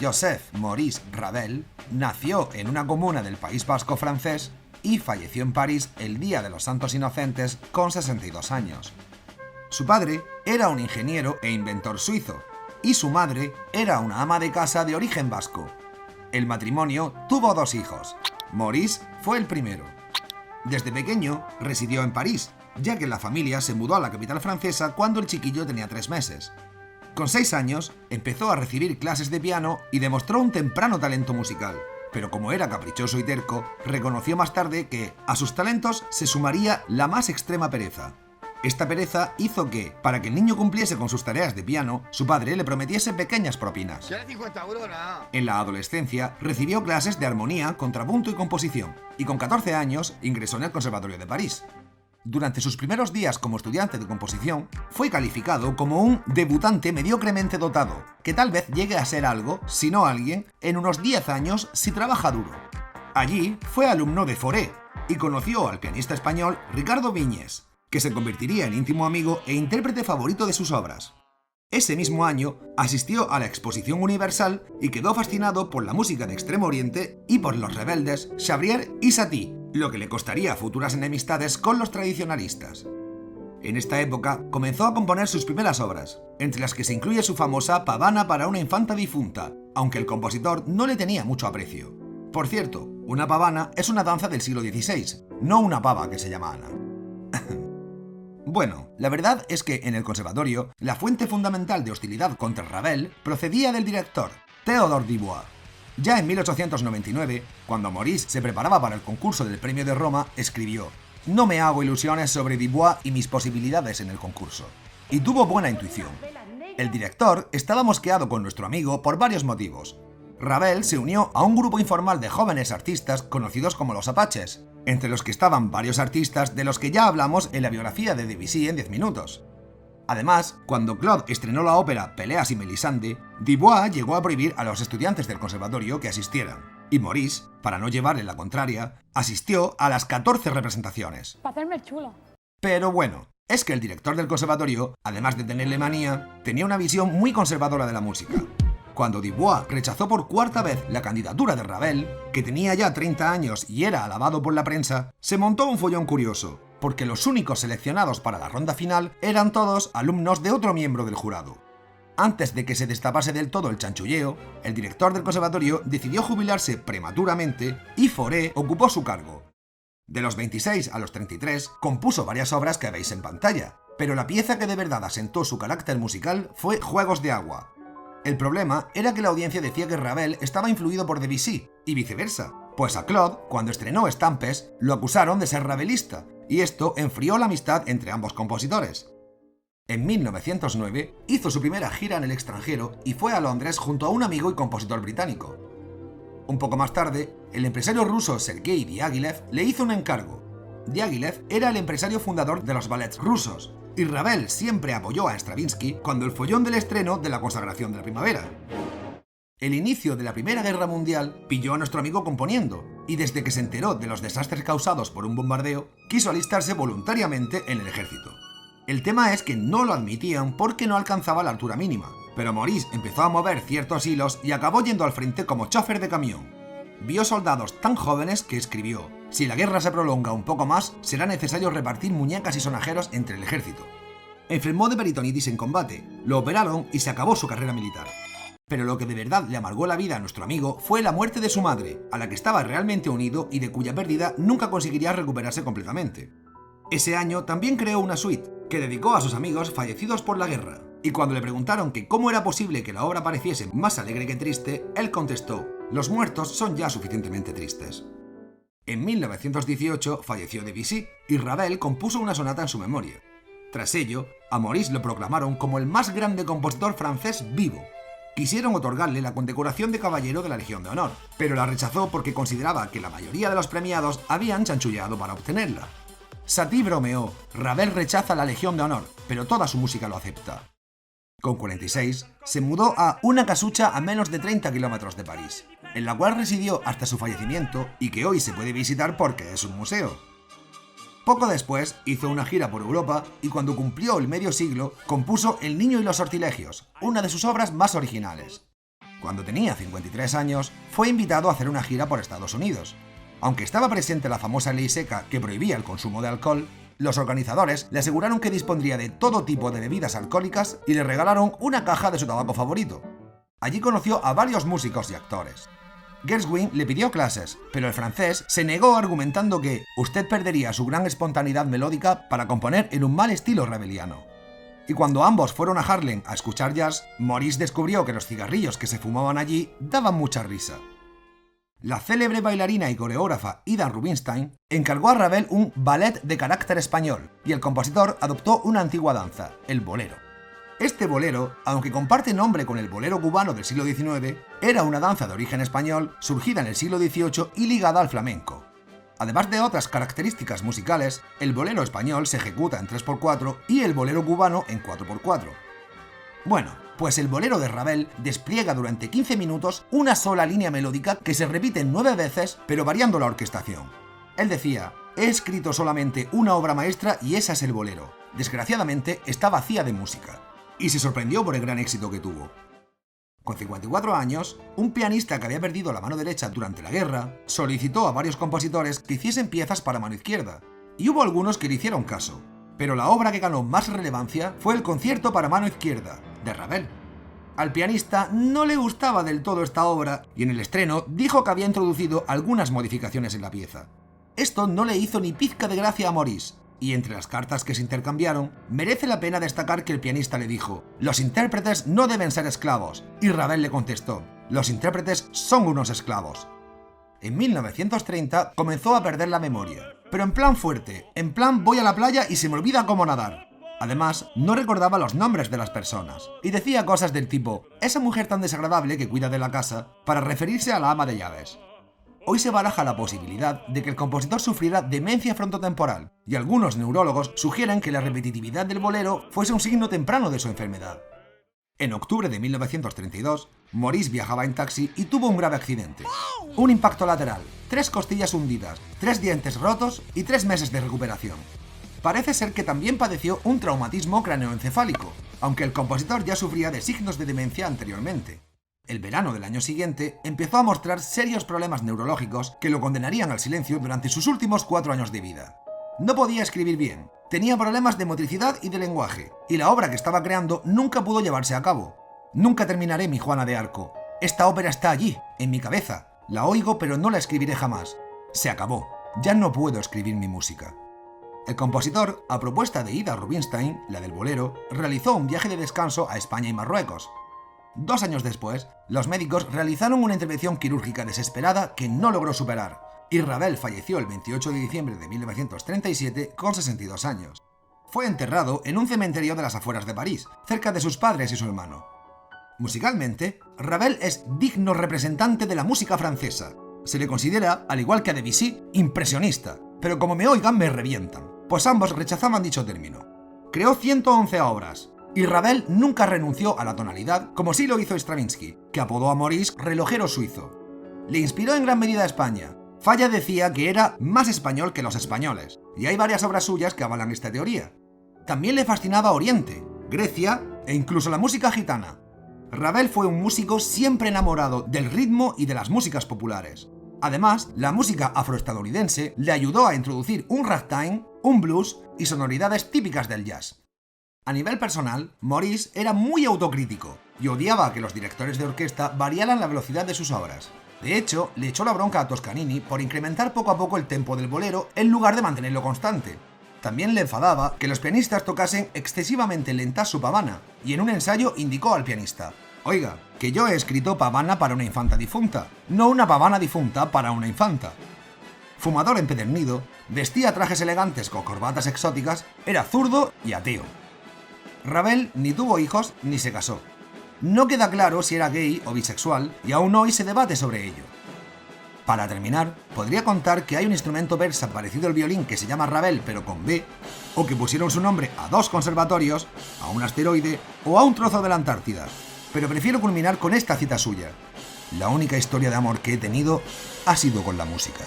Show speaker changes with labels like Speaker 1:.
Speaker 1: Joseph Maurice Ravel nació en una comuna del País Vasco francés y falleció en París el Día de los Santos Inocentes con 62 años. Su padre era un ingeniero e inventor suizo y su madre era una ama de casa de origen vasco. El matrimonio tuvo 2 hijos. Maurice fue el primero. Desde pequeño residió en París, ya que la familia se mudó a la capital francesa cuando el chiquillo tenía 3 meses. Con 6 años empezó a recibir clases de piano y demostró un temprano talento musical, pero como era caprichoso y terco, reconoció más tarde que a sus talentos se sumaría la más extrema pereza. Esta pereza hizo que, para que el niño cumpliese con sus tareas de piano, su padre le prometiese pequeñas propinas. En la adolescencia recibió clases de armonía, contrapunto y composición, y con 14 años ingresó en el Conservatorio de París. Durante sus primeros días como estudiante de composición, fue calificado como un debutante mediocremente dotado, que tal vez llegue a ser algo, si no alguien, en unos 10 años si trabaja duro. Allí fue alumno de Fauré y conoció al pianista español Ricardo Viñes, que se convertiría en íntimo amigo e intérprete favorito de sus obras. Ese mismo año asistió a la Exposición Universal y quedó fascinado por la música de Extremo Oriente y por los rebeldes Chabrier y Satie, lo que le costaría futuras enemistades con los tradicionalistas. En esta época comenzó a componer sus primeras obras, entre las que se incluye su famosa Pavana para una infanta difunta, aunque el compositor no le tenía mucho aprecio. Por cierto, una pavana es una danza del siglo XVI, no una pava que se llama Ana. Bueno, la verdad es que en el conservatorio, la fuente fundamental de hostilidad contra Ravel procedía del director, Théodore Dubois. Ya en 1899, cuando Maurice se preparaba para el concurso del Premio de Roma, escribió: «No me hago ilusiones sobre Dubois y mis posibilidades en el concurso». Y tuvo buena intuición. El director estaba mosqueado con nuestro amigo por varios motivos. Ravel se unió a un grupo informal de jóvenes artistas conocidos como los Apaches, entre los que estaban varios artistas de los que ya hablamos en la biografía de Debussy en 10 minutos. Además, cuando Claude estrenó la ópera Peleas y Mélisande, Dubois llegó a prohibir a los estudiantes del conservatorio que asistieran, y Maurice, para no llevarle la contraria, asistió a las 14 representaciones.
Speaker 2: Para hacerme el chulo.
Speaker 1: Pero bueno, es que el director del conservatorio, además de tenerle manía, tenía una visión muy conservadora de la música. Cuando Dubois rechazó por 4ª vez la candidatura de Ravel, que tenía ya 30 años y era alabado por la prensa, se montó un follón curioso, porque los únicos seleccionados para la ronda final eran todos alumnos de otro miembro del jurado. Antes de que se destapase del todo el chanchulleo, el director del conservatorio decidió jubilarse prematuramente y Fauré ocupó su cargo. De los 26 a los 33 compuso varias obras que veis en pantalla, pero la pieza que de verdad asentó su carácter musical fue Juegos de Agua. El problema era que la audiencia decía que Ravel estaba influido por Debussy, y viceversa, pues a Claude, cuando estrenó Estampes, lo acusaron de ser ravelista, y esto enfrió la amistad entre ambos compositores. En 1909 hizo su primera gira en el extranjero y fue a Londres junto a un amigo y compositor británico. Un poco más tarde, el empresario ruso Sergei Diaghilev le hizo un encargo. Diaghilev era el empresario fundador de los ballets rusos, y Ravel siempre apoyó a Stravinsky cuando el follón del estreno de La Consagración de la Primavera. El inicio de la Primera Guerra Mundial pilló a nuestro amigo componiendo, y desde que se enteró de los desastres causados por un bombardeo, quiso alistarse voluntariamente en el ejército. El tema es que no lo admitían porque no alcanzaba la altura mínima, pero Maurice empezó a mover ciertos hilos y acabó yendo al frente como chofer de camión. Vio soldados tan jóvenes que escribió: «Si la guerra se prolonga un poco más, será necesario repartir muñecas y sonajeros entre el ejército». Enfermó de peritonitis en combate, lo operaron y se acabó su carrera militar. Pero lo que de verdad le amargó la vida a nuestro amigo fue la muerte de su madre, a la que estaba realmente unido y de cuya pérdida nunca conseguiría recuperarse completamente. Ese año también creó una suite, que dedicó a sus amigos fallecidos por la guerra, y cuando le preguntaron que cómo era posible que la obra pareciese más alegre que triste, él contestó: «Los muertos son ya suficientemente tristes». En 1918 falleció Debussy y Ravel compuso una sonata en su memoria. Tras ello, a Maurice lo proclamaron como el más grande compositor francés vivo. Quisieron otorgarle la condecoración de Caballero de la Legión de Honor, pero la rechazó porque consideraba que la mayoría de los premiados habían chanchullado para obtenerla. Satie bromeó: «Ravel rechaza la Legión de Honor, pero toda su música lo acepta». Con 46, se mudó a una casucha a menos de 30 kilómetros de París, en la cual residió hasta su fallecimiento y que hoy se puede visitar porque es un museo. Poco después hizo una gira por Europa y cuando cumplió el medio siglo compuso El niño y los sortilegios, una de sus obras más originales. Cuando tenía 53 años, fue invitado a hacer una gira por Estados Unidos. Aunque estaba presente la famosa ley seca que prohibía el consumo de alcohol, los organizadores le aseguraron que dispondría de todo tipo de bebidas alcohólicas y le regalaron una caja de su tabaco favorito. Allí conoció a varios músicos y actores. Gershwin le pidió clases, pero el francés se negó argumentando que usted perdería su gran espontaneidad melódica para componer en un mal estilo raveliano. Y cuando ambos fueron a Harlem a escuchar jazz, Maurice descubrió que los cigarrillos que se fumaban allí daban mucha risa. La célebre bailarina y coreógrafa Ida Rubinstein encargó a Ravel un ballet de carácter español y el compositor adoptó una antigua danza, el bolero. Este bolero, aunque comparte nombre con el bolero cubano del siglo XIX, era una danza de origen español surgida en el siglo XVIII y ligada al flamenco. Además de otras características musicales, el bolero español se ejecuta en 3x4 y el bolero cubano en 4x4. Bueno, pues el bolero de Ravel despliega durante 15 minutos una sola línea melódica que se repite 9 veces, pero variando la orquestación. Él decía: he escrito solamente una obra maestra y esa es el bolero. Desgraciadamente está vacía de música. Y se sorprendió por el gran éxito que tuvo. Con 54 años, un pianista que había perdido la mano derecha durante la guerra solicitó a varios compositores que hiciesen piezas para mano izquierda, y hubo algunos que le hicieron caso, pero la obra que ganó más relevancia fue el concierto para mano izquierda, de Ravel. Al pianista no le gustaba del todo esta obra y en el estreno dijo que había introducido algunas modificaciones en la pieza. Esto no le hizo ni pizca de gracia a Maurice, y entre las cartas que se intercambiaron, merece la pena destacar que el pianista le dijo: los intérpretes no deben ser esclavos, y Ravel le contestó: los intérpretes son unos esclavos. En 1930 comenzó a perder la memoria, pero en plan fuerte, en plan voy a la playa y se me olvida cómo nadar. Además, no recordaba los nombres de las personas, y decía cosas del tipo: esa mujer tan desagradable que cuida de la casa, para referirse a la ama de llaves. Hoy se baraja la posibilidad de que el compositor sufriera demencia frontotemporal, y algunos neurólogos sugieren que la repetitividad del bolero fuese un signo temprano de su enfermedad. En octubre de 1932, Maurice viajaba en taxi y tuvo un grave accidente. Un impacto lateral, 3 costillas hundidas, 3 dientes rotos y 3 meses de recuperación. Parece ser que también padeció un traumatismo craneoencefálico, aunque el compositor ya sufría de signos de demencia anteriormente. El verano del año siguiente empezó a mostrar serios problemas neurológicos que lo condenarían al silencio durante sus últimos 4 años de vida. No podía escribir bien, tenía problemas de motricidad y de lenguaje, y la obra que estaba creando nunca pudo llevarse a cabo. Nunca terminaré mi Juana de Arco. Esta ópera está allí, en mi cabeza. La oigo pero no la escribiré jamás. Se acabó. Ya no puedo escribir mi música. El compositor, a propuesta de Ida Rubinstein, la del bolero, realizó un viaje de descanso a España y Marruecos. 2 años después, los médicos realizaron una intervención quirúrgica desesperada que no logró superar, y Ravel falleció el 28 de diciembre de 1937 con 62 años. Fue enterrado en un cementerio de las afueras de París, cerca de sus padres y su hermano. Musicalmente, Ravel es digno representante de la música francesa. Se le considera, al igual que a Debussy, impresionista, pero como me oigan me revientan, pues ambos rechazaban dicho término. Creó 111 obras, y Ravel nunca renunció a la tonalidad, como sí lo hizo Stravinsky, que apodó a Maurice relojero suizo. Le inspiró en gran medida a España. Falla decía que era más español que los españoles, y hay varias obras suyas que avalan esta teoría. También le fascinaba Oriente, Grecia e incluso la música gitana. Ravel fue un músico siempre enamorado del ritmo y de las músicas populares. Además, la música afroestadounidense le ayudó a introducir un ragtime, un blues y sonoridades típicas del jazz. A nivel personal, Maurice era muy autocrítico y odiaba que los directores de orquesta variaran la velocidad de sus obras. De hecho, le echó la bronca a Toscanini por incrementar poco a poco el tempo del bolero en lugar de mantenerlo constante. También le enfadaba que los pianistas tocasen excesivamente lenta su pavana, y en un ensayo indicó al pianista: oiga, que yo he escrito pavana para una infanta difunta, no una pavana difunta para una infanta. Fumador empedernido, vestía trajes elegantes con corbatas exóticas, era zurdo y ateo. Ravel ni tuvo hijos ni se casó. No queda claro si era gay o bisexual y aún hoy se debate sobre ello. Para terminar, podría contar que hay un instrumento persa parecido al violín que se llama Ravel pero con B, o que pusieron su nombre a 2 conservatorios, a un asteroide o a un trozo de la Antártida. Pero prefiero culminar con esta cita suya: la única historia de amor que he tenido ha sido con la música.